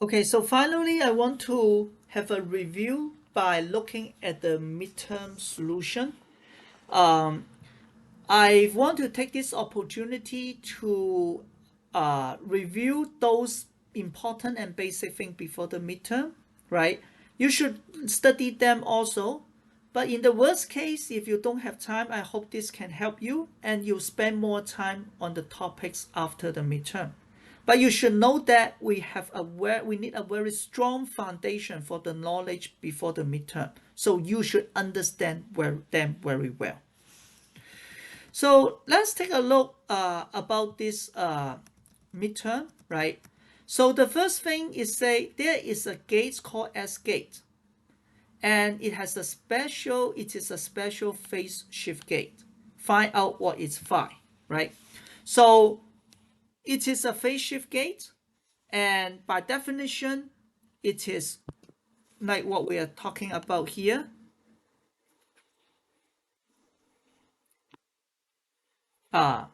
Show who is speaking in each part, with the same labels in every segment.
Speaker 1: Okay, so finally, I want to have a review by looking at the midterm solution. Um, I want to take this opportunity to review those important and basic things before the midterm, right? You should study them also. But in the worst case, if you don't have time, I hope this can help you and you spend more time on the topics after the midterm. But you should know that we need a very strong foundation for the knowledge before the midterm. So you should understand them very well. So let's take a look about this midterm, right? So the first thing is say there is a gate called S gate, and it is a special phase shift gate. Find out what is phi, right? So it is a phase shift gate, and by definition, it is like what we are talking about here. Uh,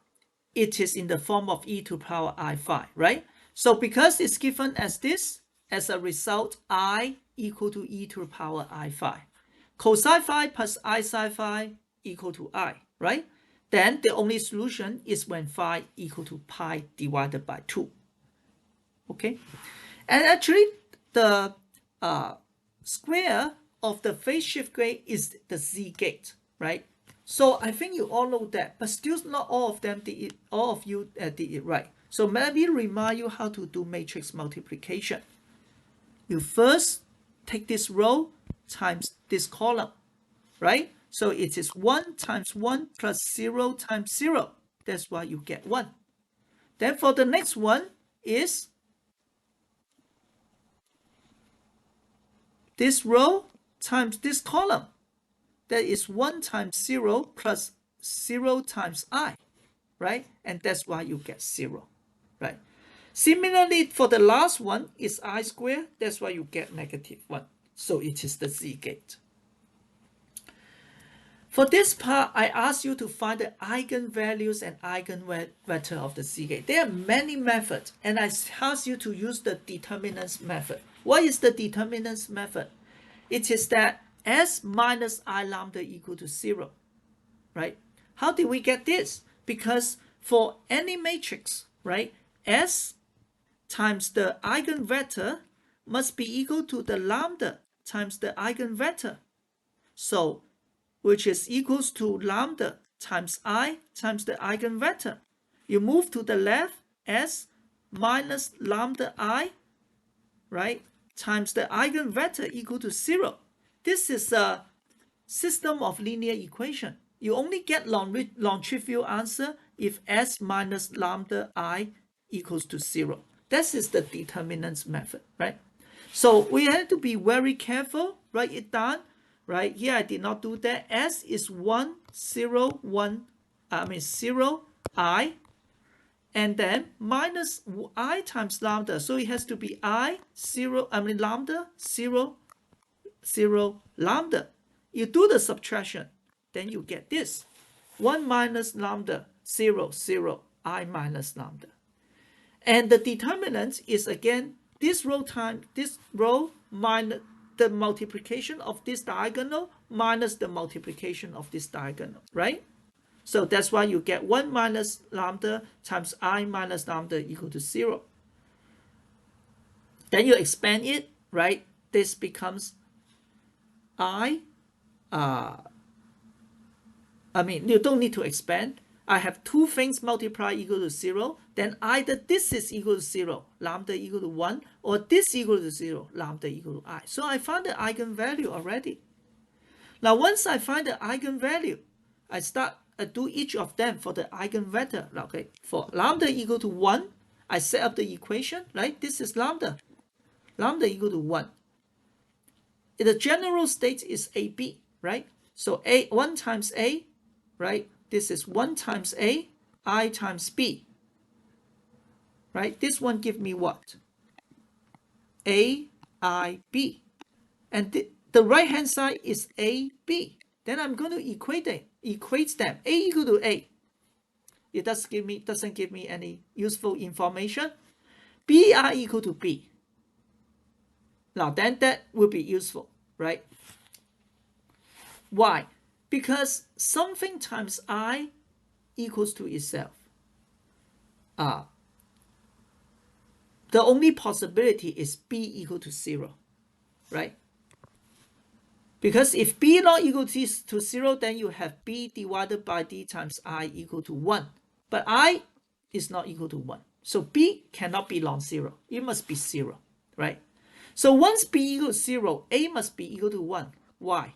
Speaker 1: it is in the form of e to the power I phi, right? So because it's given as this, as a result, I equal to e to the power I phi. Cosine phi plus I psi phi equal to I, right? Then the only solution is when phi equal to pi divided by 2. Okay? And actually, the square of the phase shift gate is the Z gate, right? So I think you all know that, but still not all of them did it. All of you did it right. So maybe remind you how to do matrix multiplication. You first take this row times this column, right? So it is 1 times 1 plus 0 times 0. That's why you get 1. Then for the next one is this row times this column. That is 1 times 0 plus 0 times I, right? And that's why you get 0, right? Similarly, for the last one is I squared. That's why you get -1. So it is the Z gate. For this part, I ask you to find the eigenvalues and eigenvector of the Z gate. There are many methods, and I ask you to use the determinants method. What is the determinants method? It is that S minus I lambda equal to 0, right? How did we get this? Because for any matrix, right, S times the eigenvector must be equal to the lambda times the eigenvector. So, which is equals to lambda times I times the eigenvector. You move to the left, S minus lambda I, right, times the eigenvector equal to 0. This is a system of linear equation. You only get non-trivial answer if S minus lambda I equals to 0. This is the determinants method, right? So we have to be very careful, write it down, right? Here I did not do that. S is 1, 0, 1, 0, I, and then minus I times lambda. So it has to be I, 0, lambda, 0, 0, lambda. You do the subtraction, then you get this. 1 minus lambda, 0, 0, I minus lambda. And the determinant is again this row times this row minus the multiplication of this diagonal minus the multiplication of this diagonal, right? So that's why you get 1 minus lambda times I minus lambda equal to 0. Then you expand it, right? This becomes you don't need to expand. I have two things multiply equal to 0, then either this is equal to 0, lambda equal to 1, or this equal to 0, lambda equal to I. So I found the eigenvalue already. Now once I find the eigenvalue, I start do each of them for the eigenvector. Okay, for lambda equal to 1, I set up the equation, right? This is lambda equal to 1. The general state is AB, right? So 1 times A, right? This is 1 times A, I times B, right? This one give me what? A, I, B. And the right-hand side is A, B. Then I'm going to equate them. A equal to A. It doesn't give me any useful information. B, I equal to B. Now then that will be useful, right? Why? Because something times I equals to itself. The only possibility is b equal to 0, right? Because if b not equal to 0, then you have b divided by d times I equal to 1. But I is not equal to 1. So b cannot be non-zero. It must be 0, right? So once b equals 0, a must be equal to 1. Why?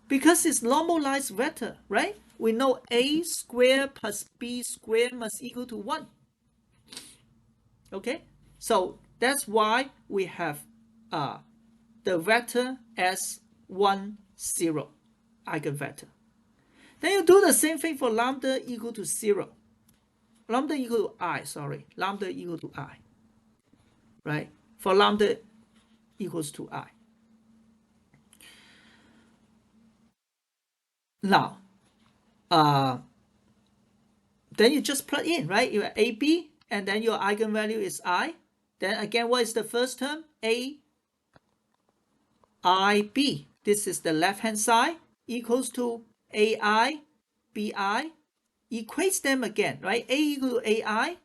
Speaker 1: Because it's normalized vector, right? We know a squared plus b squared must equal to 1. Okay? So that's why we have the vector as 1, 0 eigenvector. Then you do the same thing for lambda equal to 0. Lambda equal to I, sorry. Lambda equal to I. Right? For lambda equals to I. Now, then you just plug in, right? You have AB, and then your eigenvalue is I. Then again, what is the first term? A, I, B. This is the left-hand side, equals to AI, BI. Equates them again, right? A equal to AI,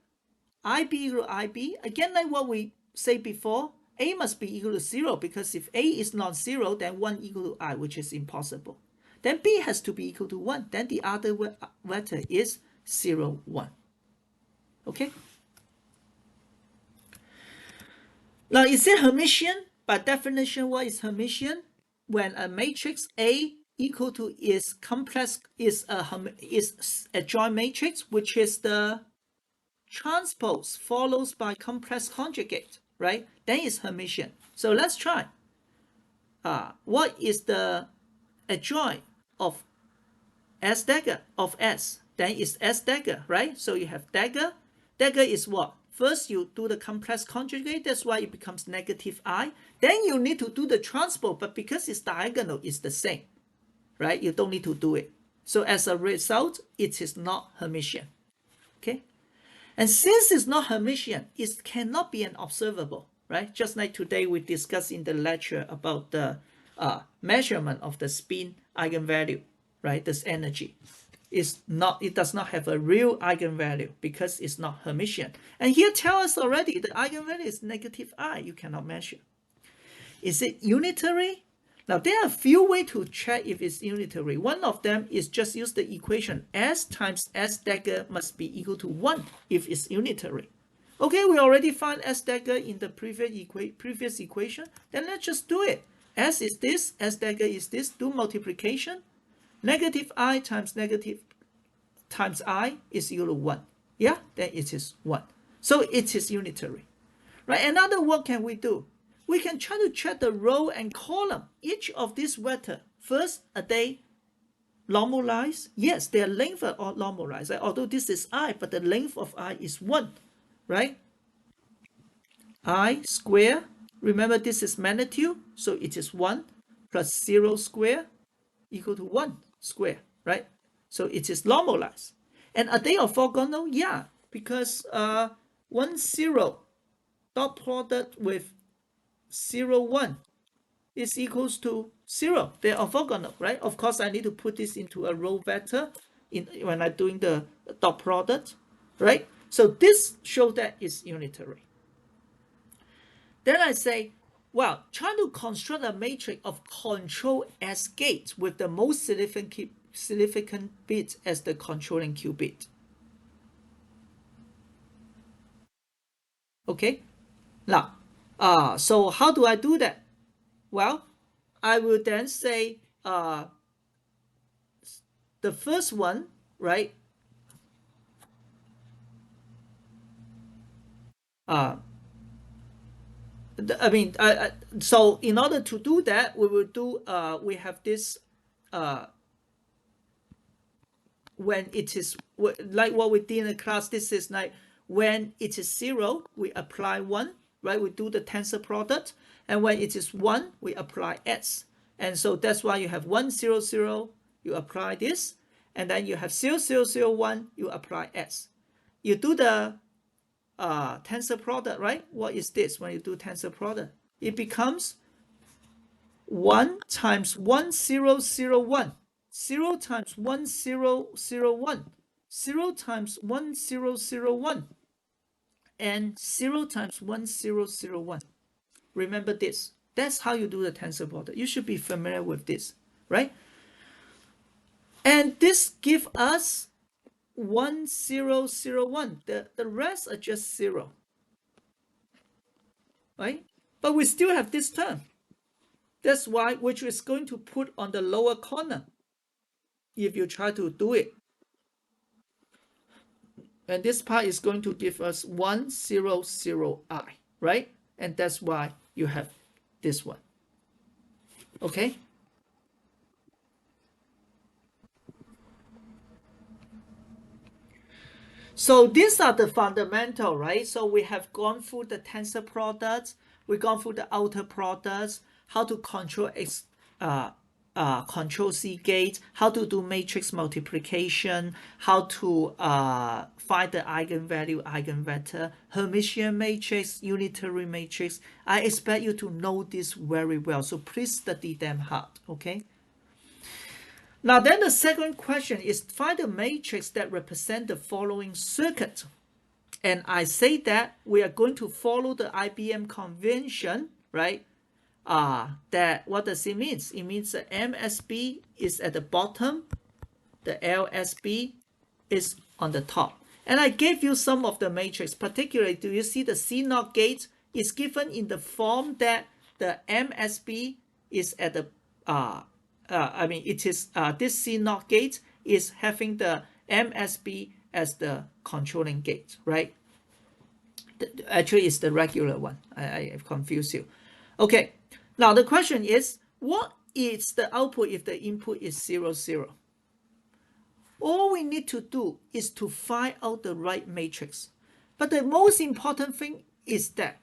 Speaker 1: IB equal to IB. Again, like what we said before, A must be equal to 0, because if A is non-zero, then 1 equal to I, which is impossible. Then B has to be equal to 1. Then the other vector is 0, 1. Okay? Now, is it Hermitian? By definition, what is Hermitian? When a matrix A equal to its complex is a joint matrix, which is the transpose follows by complex conjugate, right? Then it's Hermitian. So let's try. What is the adjoint of S dagger of S? Then it's S dagger, right? So you have dagger. Dagger is what? First you do the complex conjugate, that's why it becomes negative I. Then you need to do the transpose, but because it's diagonal, it's the same, right? You don't need to do it. So as a result, it is not Hermitian. Okay? And since it's not Hermitian, it cannot be an observable, right? Just like today we discussed in the lecture about the measurement of the spin eigenvalue, right? This energy it does not have a real eigenvalue because it's not Hermitian. And here tell us already the eigenvalue is negative I. You cannot measure. Is it unitary? Now there are a few ways to check if it's unitary. One of them is just use the equation S times S dagger must be equal to 1 if it's unitary. Okay, we already found S dagger in the previous equation. Then let's just do it. S is this, S dagger is this. Do multiplication. Negative I times negative times I is equal to 1. Yeah, then it is 1. So it is unitary. Right? Another what can we do? We can try to check the row and column. Each of these vectors. First, are they normalized? Yes, their length are normalized. Although this is I, but the length of I is 1. Right? I square. Remember, this is magnitude. So it is 1 plus 0 square equal to 1 square. Right? So it is normalized. And are they orthogonal? Yeah, because 1, 0 dot product with 0, 1 is equals to 0. They're orthogonal, right? Of course, I need to put this into a row vector when I'm doing the dot product, right? So this shows that it's unitary. Then I say, well, trying to construct a matrix of control S gates with the most significant bit as the controlling Q bit. Okay, now, so how do I do that? Well, I will then say the first one, right? So in order to do that, we will do we have this when it is like what we did in the class. This is like when it is 0, we apply 1, right? We do the tensor product, and when it is 1, we apply S. And so that's why you have 1, 0, 0, you apply this, and then you have 0, 0, 0, 1, you apply S. You do the tensor product, right? What is this when you do tensor product? it becomes 1 times 1001, 0 times 1001, 0 times 1001, and 0 times 1001. Remember this. That's how you do the tensor product. You should be familiar with this, right? And this gives us 1001. The rest are just 0, right? But we still have this term. That's why, which is going to put on the lower corner if you try to do it. And this part is going to give us 100i, right? And that's why you have this one. Okay? So these are the fundamental, right? So we have gone through the tensor products, we've gone through the outer products, how to control control C gate, how to do matrix multiplication, how to find the eigenvalue, eigenvector, Hermitian matrix, unitary matrix. I expect you to know this very well, so please study them hard, okay? Now then the second question is find a matrix that represents the following circuit. And I say that we are going to follow the IBM convention, right? That what does it mean? It means the MSB is at the bottom, the LSB is on the top. And I gave you some of the matrix, particularly do you see the C0 gate is given in the form that the MSB is at the it is this C0 gate is having the MSB as the controlling gate, right? Actually, it's the regular one. I confused you. Okay, now the question is, what is the output if the input is 0, 0? All we need to do is to find out the right matrix. But the most important thing is that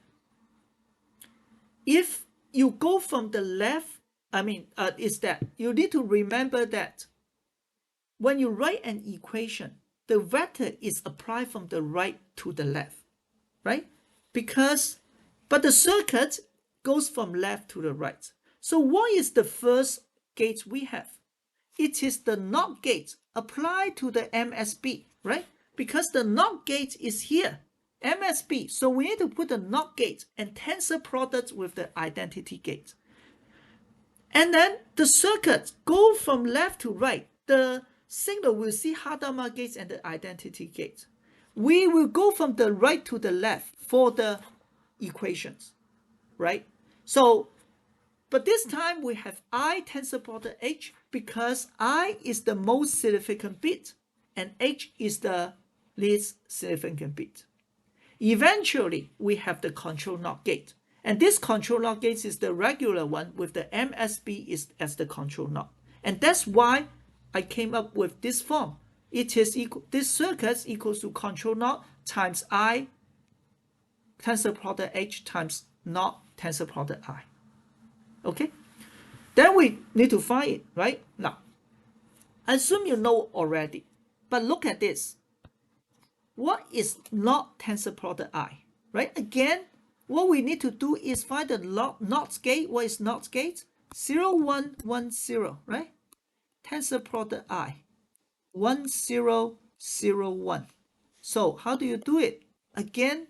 Speaker 1: if you go from the left, is that you need to remember that when you write an equation, the vector is applied from the right to the left, right? But the circuit goes from left to the right. So what is the first gate we have? It is the NOT gate applied to the MSB, right? Because the NOT gate is here, MSB. So we need to put the NOT gate and tensor product with the identity gate. And then the circuit go from left to right. The signal will see Hadamard gates and the identity gate. We will go from the right to the left for the equations, right? So, but this time we have I tensor product H because I is the most significant bit and H is the least significant bit. Eventually, we have the control NOT gate. And this control NOT gate is the regular one with the MSB is as the control NOT. And that's why I came up with this form. It is equal, this circuit equals to control NOT times I tensor product H times NOT tensor product I. Okay? Then we need to find it, right? Now, I assume you know already. But look at this. What is NOT tensor product I? Right? Again, what we need to do is find the NOT gate. What is NOT gate? 0, 1, 1, 0, right? Tensor product I. 1, 0, 0, 1. So how do you do it? Again,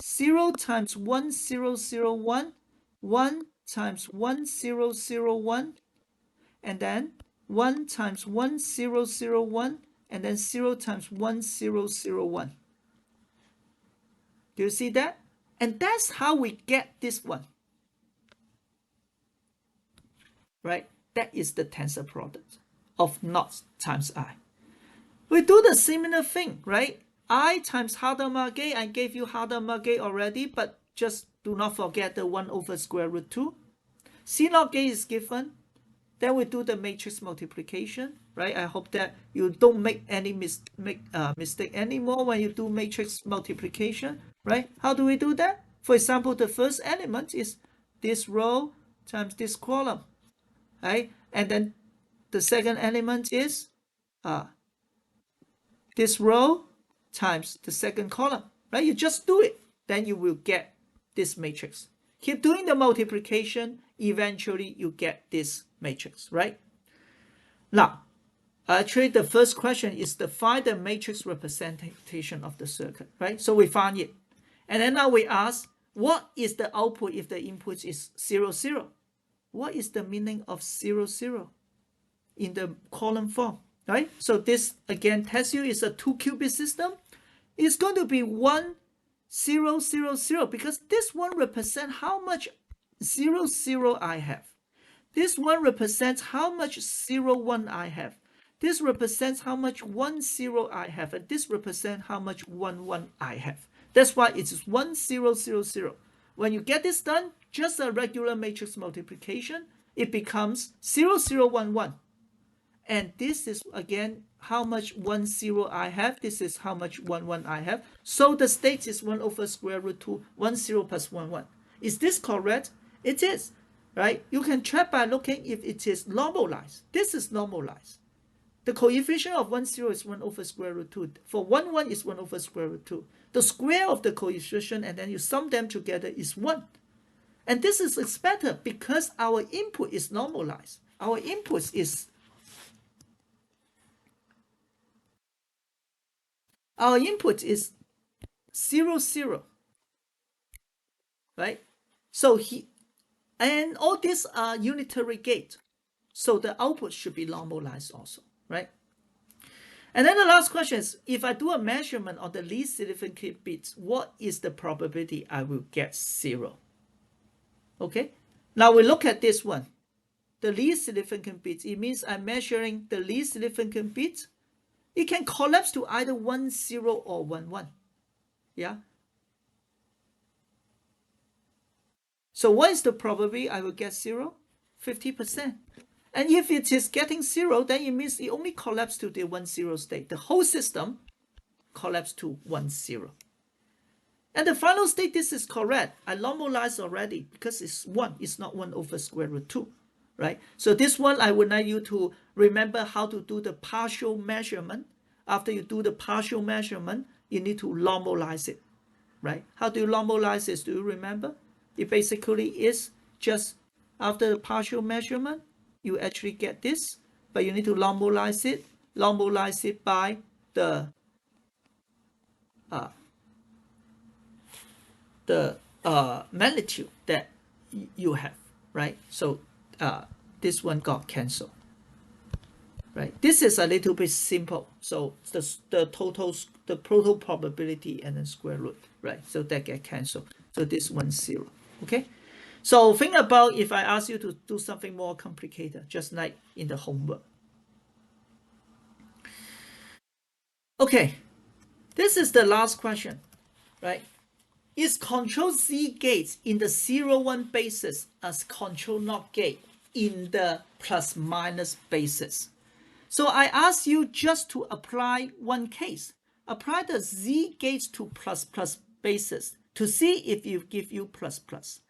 Speaker 1: 0 times 1, 0, 0, 1. 1 times 1, 0, 0, 1. And then 1 times 1, 0, 0, 1. And then 0 times 1, 0, 0, 1. Do you see that? And that's how we get this one. Right? That is the tensor product of NOT times I. We do the similar thing, right? I times Hadamard gate. I gave you Hadamard gate already, but just do not forget the 1 over square root 2. C0 gate is given. Then we do the matrix multiplication, right? I hope that you don't make any mistake anymore when you do matrix multiplication, right? How do we do that? For example, the first element is this row times this column, right? And then the second element is this row times the second column, right? You just do it, then you will get this matrix. Keep doing the multiplication, eventually you get this matrix, right? Now, actually the first question is to find the matrix representation of the circuit, right? So we found it. And then now we ask, what is the output if the input is 0, 0? What is the meaning of 0, 0 in the column form, right? So this again tells you it's a 2-qubit system. It's going to be 1, 0, 0, 0, because this one represents how much 0, 0 I have. This one represents how much 0, 1 I have. This represents how much 1, 0 I have. And this represents how much 1, 1 I have. That's why it's 1, 0, 0, 0. When you get this done, just a regular matrix multiplication, it becomes 0, 0, 1, 1. And this is again how much 1, 0 I have. This is how much 1, 1 I have. So the state is 1 over square root 2, 1, 0 plus 1, 1. Is this correct? It is, right? You can check by looking if it is normalized. This is normalized. The coefficient of 1, 0 is 1 over square root 2. For 1, 1 is 1 over square root 2. The square of the coefficient and then you sum them together is 1. And this is expected because our input is normalized. Our input is 0, 0, right? So and all these are unitary gate. So the output should be normalized also, right? And then the last question is, if I do a measurement on the least significant bits, what is the probability I will get 0? Okay, now we look at this one. The least significant bits, it means I'm measuring the least significant bits. It can collapse to either 1, 0 or 1, 1. Yeah. So what is the probability I will get 0? 50%. And if it is getting 0, then it means it only collapsed to the 1, 0 state. The whole system collapsed to 1, 0. And the final state, this is correct. I normalized already because it's 1. It's not 1 over square root 2, right? So this one, I would like you to remember how to do the partial measurement. After you do the partial measurement, you need to normalize it, right? How do you normalize this? Do you remember? It basically is just after the partial measurement, you actually get this, but you need to normalize it by the magnitude that you have, right? So this one got cancelled, right? This is a little bit simple. So the total probability and then square root, right? So that get cancelled. So this one's 0, okay? So think about if I ask you to do something more complicated, just like in the homework. Okay, this is the last question, right? Is control Z gate in the 0, 1 basis as control NOT gate in the plus minus basis? So I ask you just to apply one case. Apply the Z gates to plus plus basis to see if it give you plus plus.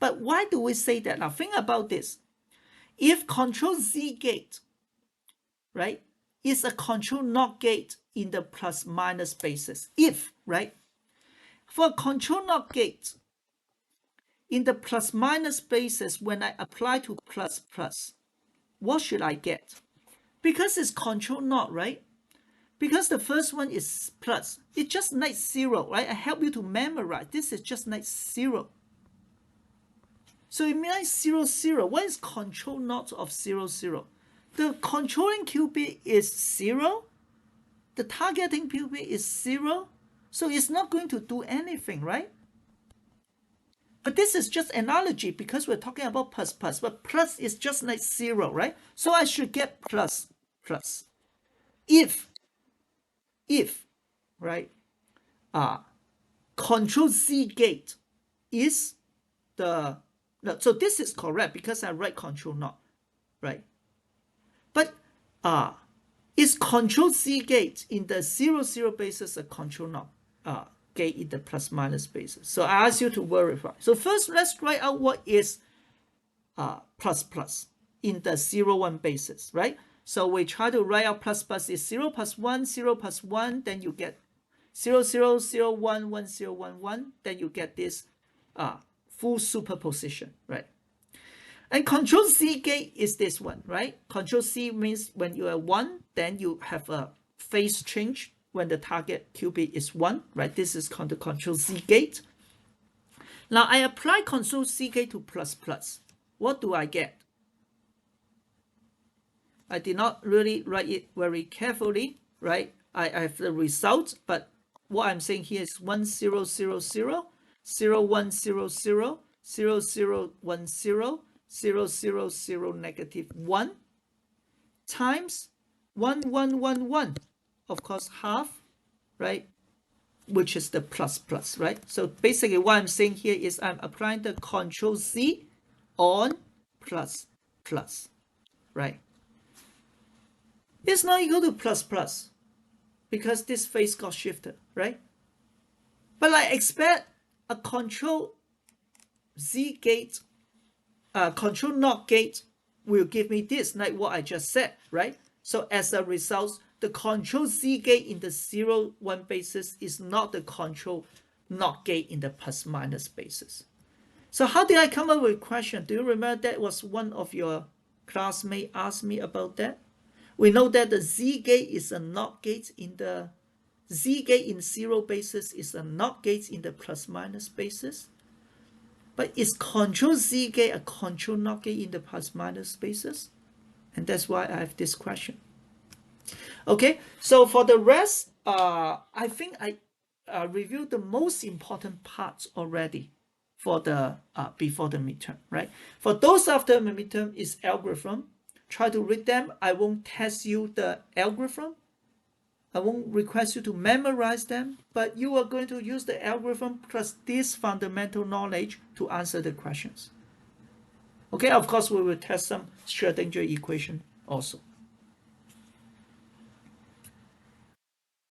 Speaker 1: But why do we say that? Now think about this. If control Z gate, right, is a control NOT gate in the plus minus basis, if, right, for control NOT gate in the plus minus basis, when I apply to plus plus, what should I get? Because it's control NOT, right? Because the first one is plus, it's just like 0, right? I help you to memorize. This is just like 0. So it means 0, 0. What is control NOT of 0, 0? The controlling qubit is 0. The targeting qubit is 0. So it's not going to do anything, right? But this is just analogy because we're talking about plus plus. But plus is just like 0, right? So I should get plus plus. If, right, control Z gate is the, no, so this is correct because I write control NOT, right? But is control Z gate in the 0, 0 basis a control NOT gate in the plus minus basis? So I ask you to verify. So first, let's write out what is plus plus in the 0, 1 basis, right? So we try to write out plus plus is 0 plus 1, 0 plus 1, then you get 0, 0, 0, 1, 1, 0, 1, 1, then you get this full superposition, right? And control C gate is this one, right? Control C means when you are 1, then you have a phase change when the target qubit is 1, right? This is called the control C gate. Now I apply control C gate to plus plus. What do I get? I did not really write it very carefully, right? I have the result, but what I'm saying here is 1 0 0 0 0 1 0 0 0 0 1 0 0 0 0 negative 1 times 1 1 1 1, of course half, right, which is the plus plus, right? So basically what I'm saying here is I'm applying the control C on plus plus, right? It's not equal to plus plus because this phase got shifted, right? But I expect a control Z gate, control NOT gate will give me this, like what I just said, right? So as a result, the control Z gate in the 0, 1 basis is not the control NOT gate in the plus minus basis. So how did I come up with a question? Do you remember that was one of your classmates asked me about that? We know that the Z gate is a NOT gate in the Z gate in 0 basis is a NOT gate in the plus minus basis. But is control Z gate a control NOT gate in the plus minus basis? And that's why I have this question. Okay, so for the rest, I think I reviewed the most important parts already for the before the midterm, right? For those after the midterm is algorithm. Try to read them. I won't test you the algorithm. I won't request you to memorize them, but you are going to use the algorithm plus this fundamental knowledge to answer the questions. Okay, of course, we will test some Schrodinger equation also.